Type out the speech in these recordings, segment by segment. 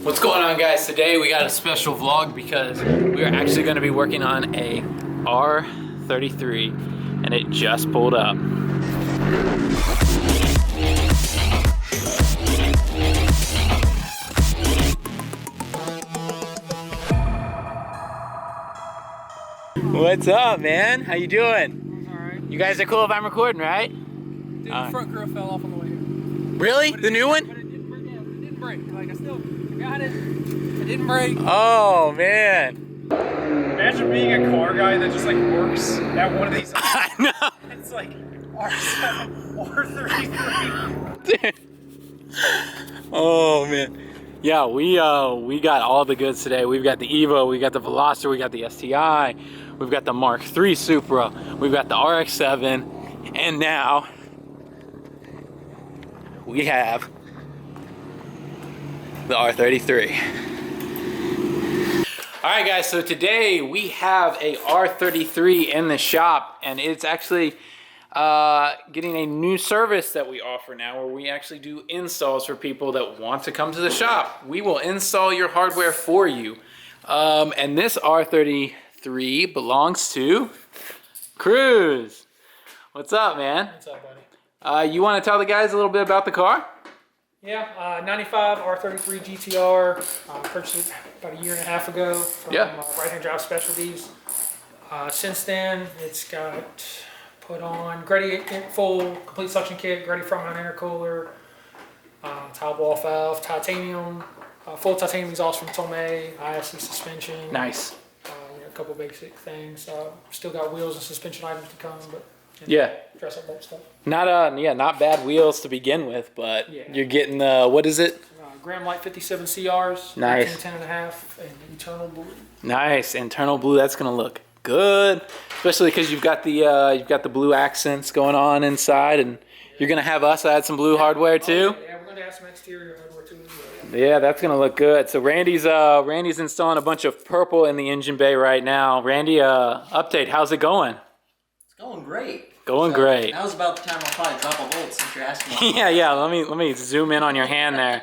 What's going on, guys? Today we got a special vlog because we are actually going to be working on a R33 and it just pulled up. What's up, man? How you doing? Alright. You guys are cool if I'm recording, right? Dude, the front grill fell off on the way here. Really? The new one? But it didn't break. Yeah, it didn't break. Like, I got it. It didn't break. Oh, man. Imagine being a car guy that just like works at one of these. I know. It's like R7, R33. Oh, man. Yeah, we got all the goods today. We've got the Evo, we got the Veloster, we got the STI, we've got the Mark III Supra, we've got the RX-7, and now we have the R33. All right, guys, so today we have a R33 in the shop, and it's actually getting a new service that we offer now where we actually do installs for people that want to come to the shop. We will install your hardware for you. And this R33 belongs to Cruz. What's up, man? What's up, buddy? You want to tell the guys a little bit about the car? Yeah, 95 R33 GTR. Purchased it about a year and a half ago from Right Hand Drive Specialties. Since then, it's got put on full complete suction kit, Grady front mount intercooler, tile ball valve, titanium, full titanium exhaust from Tomei, ISC suspension. Nice. A couple basic things. Still got wheels and suspension items to come, but dress up bolt stuff. Not bad wheels to begin with, but you're getting what is it? Graham Light 57 CRs. Nice. 10.5 and internal blue. Nice internal blue. That's gonna look good, especially because you've got the blue accents going on inside, and you're gonna have us add some blue hardware too. Yeah, we're gonna add some exterior hardware too. Yeah, that's gonna look good. So Randy's installing a bunch of purple in the engine bay right now. Randy, update. How's it going? It's going great. Going great. Now's about the time I'll probably drop a volt since you're asking me. yeah. Let me zoom in on your hand there.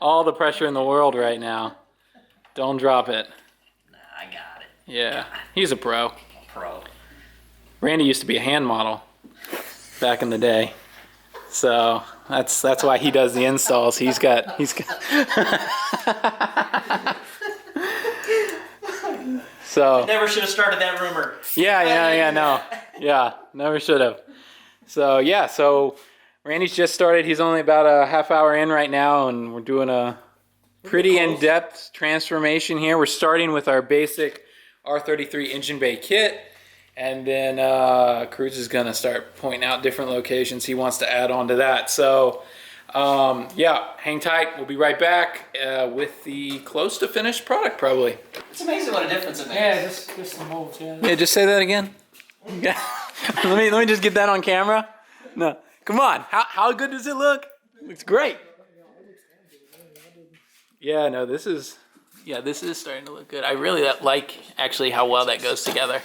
All the pressure in the world right now. Don't drop it. Nah, I got it. Yeah, he's a pro. Pro. Randy used to be a hand model back in the day, so that's why he does the installs. He's got. So. Never should have started that rumor. Yeah, never should have. So Randy's just started. He's only about a half hour in right now, and we're doing a pretty in-depth transformation here. We're starting with our basic R33 engine bay kit, and then Cruz is gonna start pointing out different locations he wants to add on to that. So hang tight. We'll be right back with the close to finished product probably. It's amazing what a difference it makes. Yeah, just the molds. Yeah, just say that again. Yeah. let me just get that on camera. No, come on. How good does it look? It looks great. Yeah, no, this is starting to look good. I really like actually how well that goes together.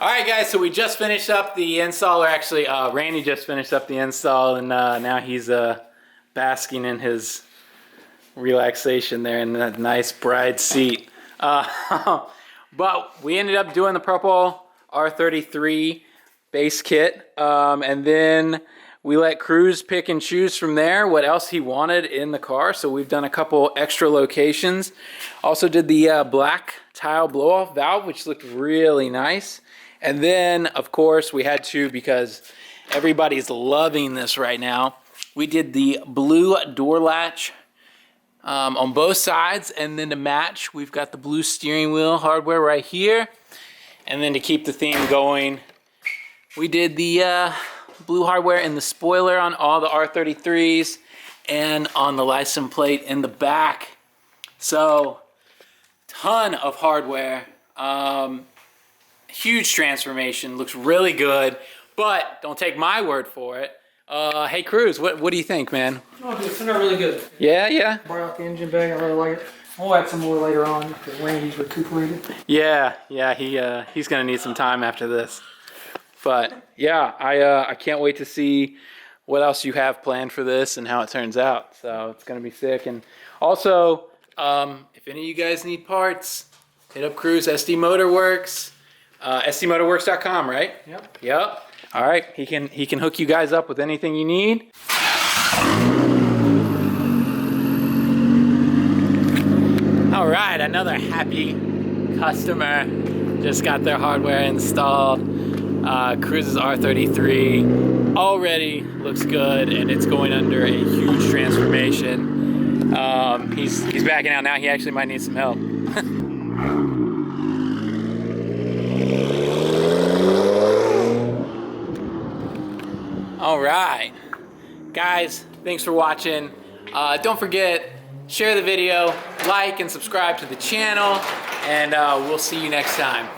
All right, guys, so we just finished up the install, or actually Randy just finished up the install, and now he's basking in his relaxation there in that nice bride seat. But we ended up doing the purple R33 base kit, and then we let Cruz pick and choose from there what else he wanted in the car. So we've done a couple extra locations. Also did the black tile blow-off valve, which looked really nice. And then, of course, we had to, because everybody's loving this right now, we did the blue door latch on both sides. And then to match, we've got the blue steering wheel hardware right here. And then to keep the theme going, we did the blue hardware in the spoiler on all the R33s and on the license plate in the back. So, ton of hardware. Huge transformation, looks really good, but don't take my word for it. Hey Cruz, what do you think, man? Oh, dude, it's really good. Yeah? Brought out the engine bay, I really like it. We'll add some more later on because Randy's recuperated. Yeah, he's gonna need some time after this. But yeah, I can't wait to see what else you have planned for this and how it turns out. So it's gonna be sick. And also, If any of you guys need parts, hit up Cruz, SD Motor Works, SDmotorworks.com, right? Yep. Yep. All right, he can hook you guys up with anything you need. All right, another happy customer just got their hardware installed. Cruz's R33 already looks good, and it's going under a huge transformation. He's backing out now. He actually might need some help. All right, guys, thanks for watching. Don't forget, share the video, like and subscribe to the channel, and we'll see you next time.